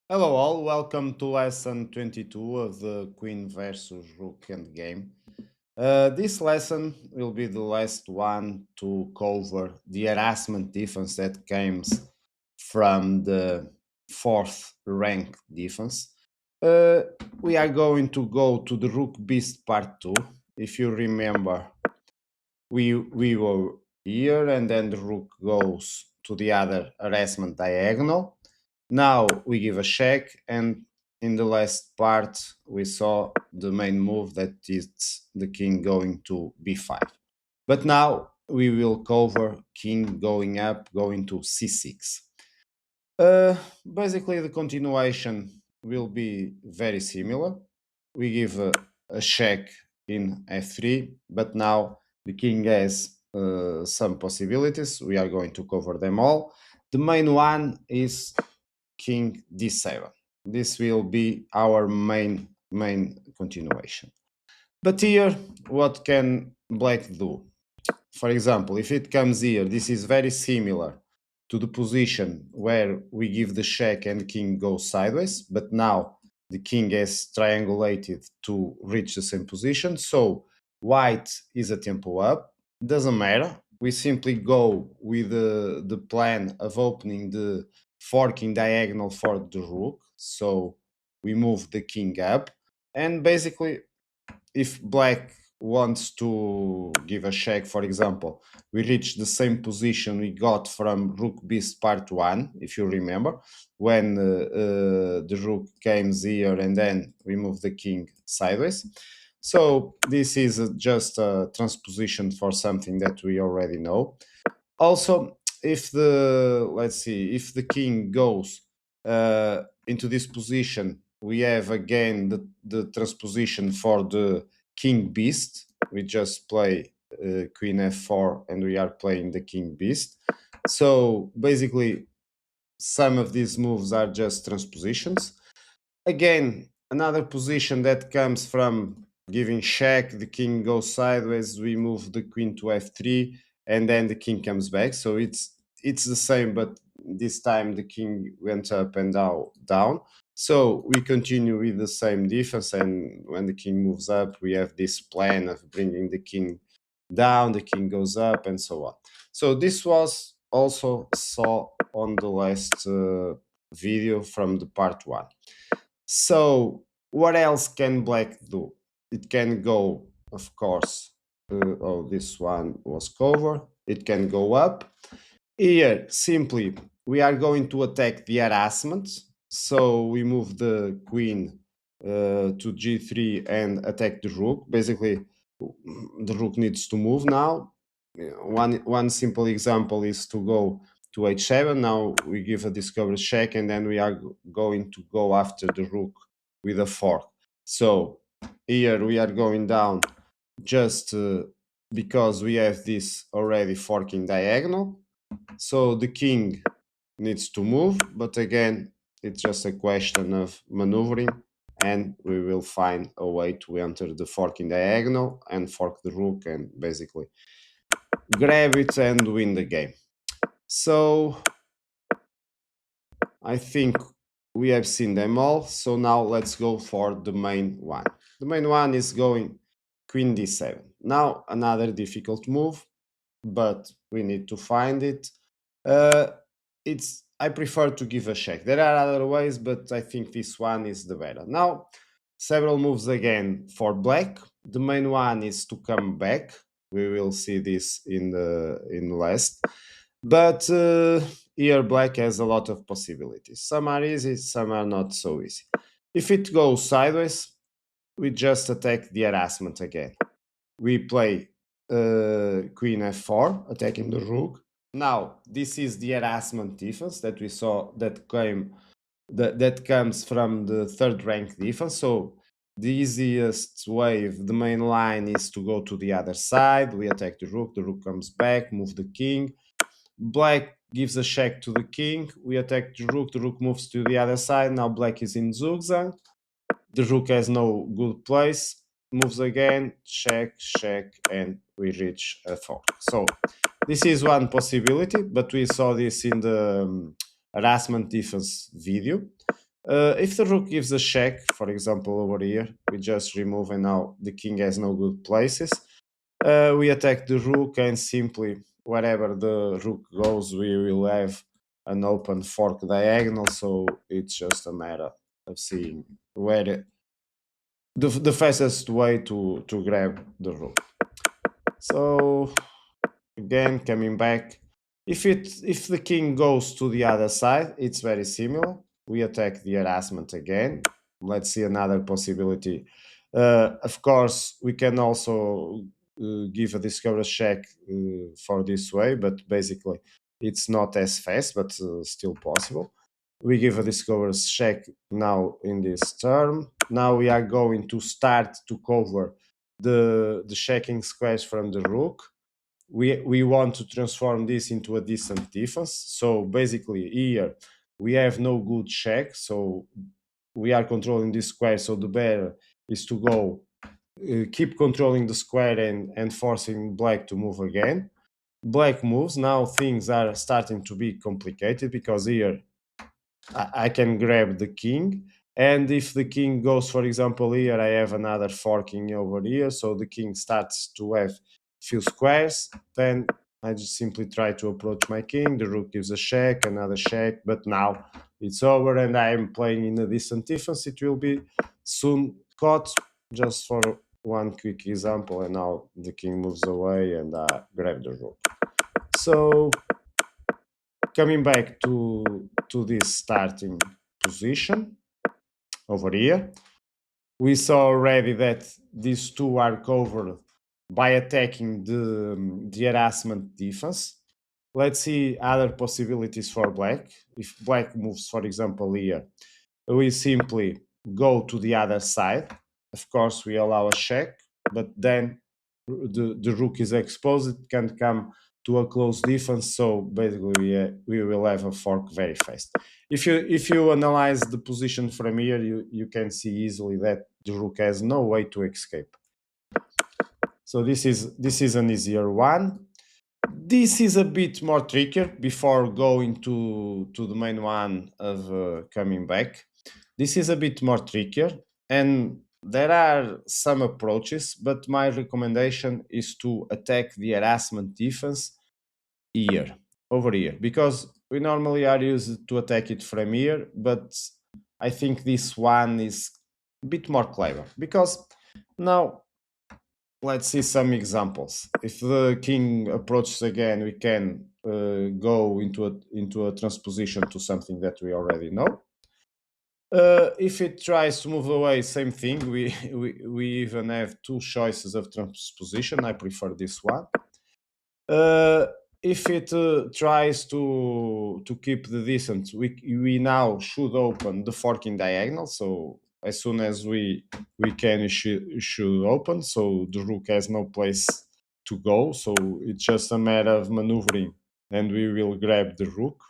Hello all, welcome to lesson 22 of the Queen versus Rook Endgame. This lesson will be the last one to cover the harassment defense that comes from the fourth rank defense. Uh, we are going to go to the Rook Beast part 2. If you remember, we were here and then the Rook goes to the other harassment diagonal. Now we give a check, and in the last part we saw the main move that is the king going to b5. But now we will cover king going up, going to c6. Basically, the continuation will be very similar. We give a check in f3, but now the king has some possibilities. We are going to cover them all. The main one is king d7. This will be our main continuation. But here, what can black do? For example, if it comes here, this is very similar to the position where we give the check and king goes sideways, but now the king has triangulated to reach the same position. So white is a tempo up. Doesn't matter. We simply go with the plan of opening the forking diagonal for the rook. So we move the king up. And basically, if black wants to give a check, for example, we reach the same position we got from Rook Beast part 1, if you remember, when the Rook came here and then we move the King sideways. So this is just a transposition for something that we already know. Also, if the, let's see, if the King goes into this position, we have again the transposition for the King Beast. We just play Queen f4 and we are playing the King Beast. So basically, some of these moves are just transpositions. Again, another position that comes from giving check, the king goes sideways, we move the queen to f3, and then the king comes back. So it's the same, but this time the king went up and down. So we continue with the same defense, and when the king moves up, we have this plan of bringing the king down, the king goes up, and so on. So this was also saw on the last video from the part 1. So what else can black do? It can go, of course. Oh, this one was covered. It can go up. Here, simply, we are going to attack the harassment. So we move the queen to g3 and attack the rook. Basically, the rook needs to move now. One simple example is to go to h7. Now we give a discovery check, and then we are going to go after the rook with a fork. So here we are going down just because we have this already forking diagonal. So the king needs to move, but again, it's just a question of maneuvering, and we will find a way to enter the forking diagonal and fork the rook and basically grab it and win the game. So I think we have seen them all. So now let's go for the main one. The main one is going queen d7. Now another difficult move, but we need to find it. It's I prefer to give a check. There are other ways, but I think this one is the better. Now, several moves again for black. The main one is to come back. We will see this in the last. But here black has a lot of possibilities. Some are easy, some are not so easy. If it goes sideways, we just attack the harassment again. We play queen f4, attacking the rook. Now, this is the harassment defense that we saw that comes from the third rank defense. So the easiest way, the main line is to go to the other side. We attack the rook comes back, move the king. Black gives a check to the king. We attack the rook moves to the other side. Now black is in zugzag. The rook has no good place. Moves again, check, check, and we reach a fork. So this is one possibility, but we saw this in the harassment defense video. If the rook gives a check, for example, over here, we just remove and now the king has no good places. We attack the rook and simply wherever the rook goes, we will have an open fork diagonal. So it's just a matter of seeing where the fastest way to grab the rook. So again, coming back, if the king goes to the other side, it's very similar. We attack the harassment again. Let's see another possibility. Of course, we can also give a discover check for this way, but basically it's not as fast, but still possible. We give a discover check now in this term. Now we are going to start to cover the checking squares from the rook. We want to transform this into a decent defense. So basically here we have no good check, so we are controlling this square. So the better is to go keep controlling the square and forcing black to move again. Black moves. Now things are starting to be complicated because here I can grab the king, and if the king goes, for example, here, I have another forking over here, so the king starts to have few squares. Then I just simply try to approach my king. The rook gives a check, another check, but now it's over, and I am playing in a decent defense. It will be soon caught. Just for one quick example, and now the king moves away, and I grab the rook. So coming back to this starting position over here, we saw already that these two are covered by attacking the harassment defense. Let's see other possibilities for black. If black moves, for example, here, we simply go to the other side. Of course, we allow a check, but then the rook is exposed. It can come to a close defense. So basically, we will have a fork very fast. If you analyze the position from here, you can see easily that the rook has no way to escape. So this is an easier one. This is a bit more trickier before going to the main one of coming back. This is a bit more trickier, and there are some approaches, but my recommendation is to attack the harassment defense here, over here, because we normally are used to attack it from here, but I think this one is a bit more clever because now let's see some examples. If the king approaches again, we can go into a transposition to something that we already know. If it tries to move away, same thing. We even have two choices of transposition. I prefer this one. If it tries to keep the distance, we now should open the forking diagonal. So as soon as we can, we should open. So the rook has no place to go. So it's just a matter of maneuvering, and we will grab the rook.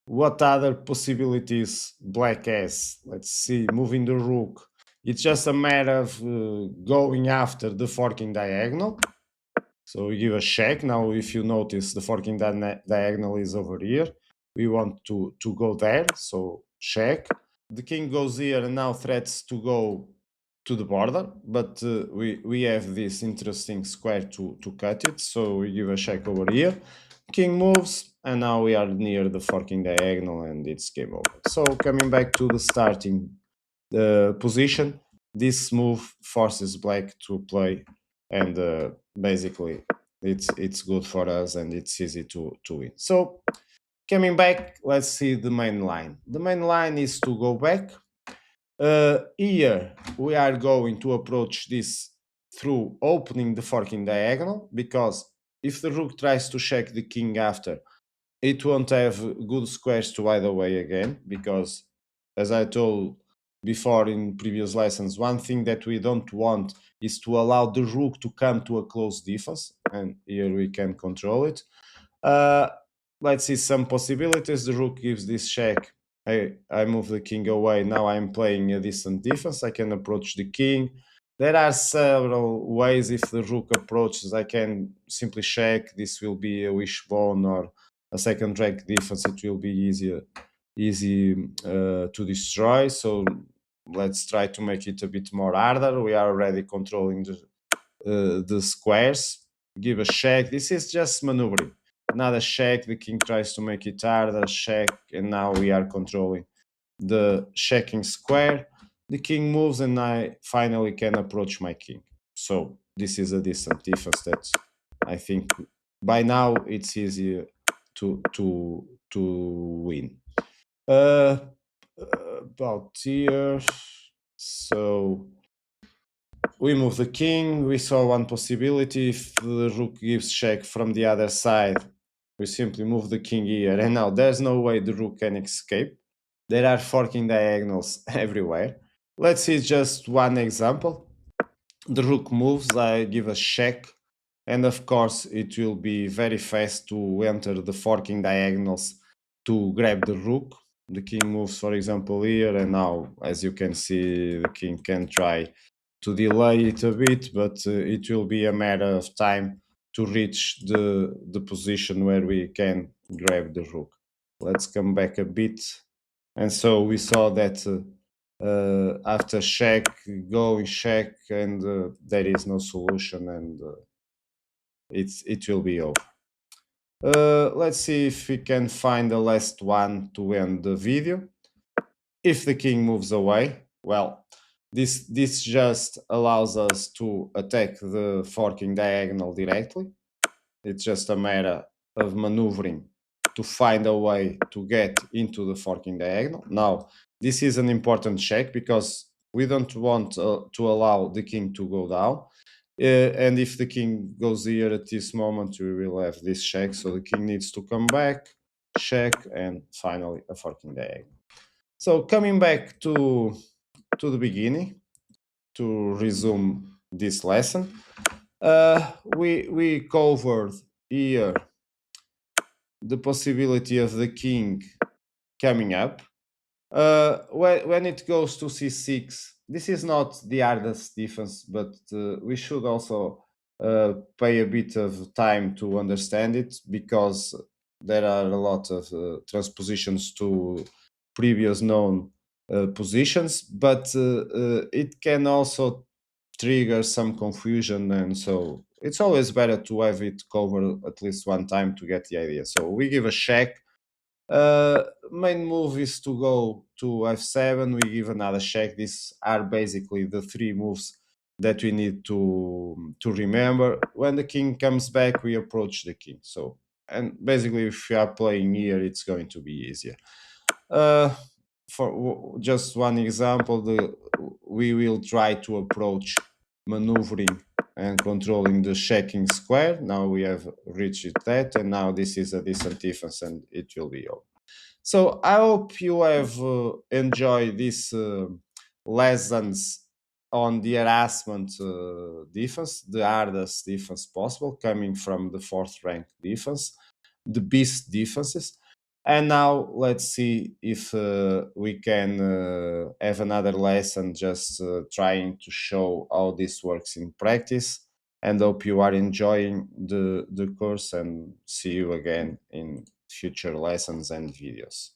What other possibilities black has? Let's see, moving the rook. It's just a matter of going after the forking diagonal. So we give a check. Now, if you notice, the forking diagonal is over here. We want to go there, so check. The king goes here and now threats to go to the border, but we have this interesting square to cut it, so we give a check over here. King moves, and now we are near the forking diagonal, and it's game over. So coming back to the starting position, this move forces black to play, and basically it's good for us, and it's easy to win. So coming back, let's see the main line. The main line is to go back. Here we are going to approach this through opening the forking diagonal, because if the rook tries to check the king after, it won't have good squares to either way again, because as I told before in previous lessons, one thing that we don't want is to allow the rook to come to a close defense, and here we can control it. Let's see some possibilities. The rook gives this check. I move the king away. Now I'm playing a decent defense. I can approach the king. There are several ways. If the rook approaches, I can simply check. This will be a wishbone, or a second rank defense, it will be easy to destroy. So let's try to make it a bit more harder. We are already controlling the squares. Give a check. This is just maneuvering. Another check. The king tries to make it harder. Check, and now we are controlling the checking square. The king moves, and I finally can approach my king. So this is a decent defense that I think by now it's easier to win. About here, so we move the king. We saw one possibility. If the rook gives check from the other side, we simply move the king here, and now there's no way the rook can escape. There are forking diagonals everywhere. Let's see just one example. The rook moves, I give a check, and of course it will be very fast to enter the forking diagonals to grab the rook. The king moves, for example, here, and now, as you can see, the king can try to delay it a bit, but it will be a matter of time to reach the position where we can grab the rook. Let's come back a bit. And so we saw that after check, going check, and there is no solution, and it will be over. Let's see if we can find the last one to end the video. If the king moves away, well, this just allows us to attack the forking diagonal directly. It's just a matter of maneuvering to find a way to get into the forking diagonal. Now, this is an important check because we don't want to allow the king to go down. And if the king goes here at this moment, we will have this check. So the king needs to come back, check, and finally a forking diagonal. So coming back to the beginning to resume this lesson, we covered here the possibility of the king coming up. When it goes to c6, this is not the hardest defense, but we should also pay a bit of time to understand it because there are a lot of transpositions to previous known positions, but it can also trigger some confusion, and so it's always better to have it covered at least one time to get the idea. So we give a check. Main move is to go to f7. We give another check. These are basically the three moves that we need to remember. When the king comes back, we approach the king. So, and basically, if you are playing here, it's going to be easier. For just one example, we will try to approach maneuvering and controlling the checking square. Now we have reached that, and now this is a decent defense, and it will be over. So I hope you have enjoyed these lessons on the harassment defense, the hardest defense possible, coming from the fourth rank defense, the beast defenses. And now let's see if we can have another lesson just trying to show how this works in practice. And hope you are enjoying the course, and see you again in future lessons and videos.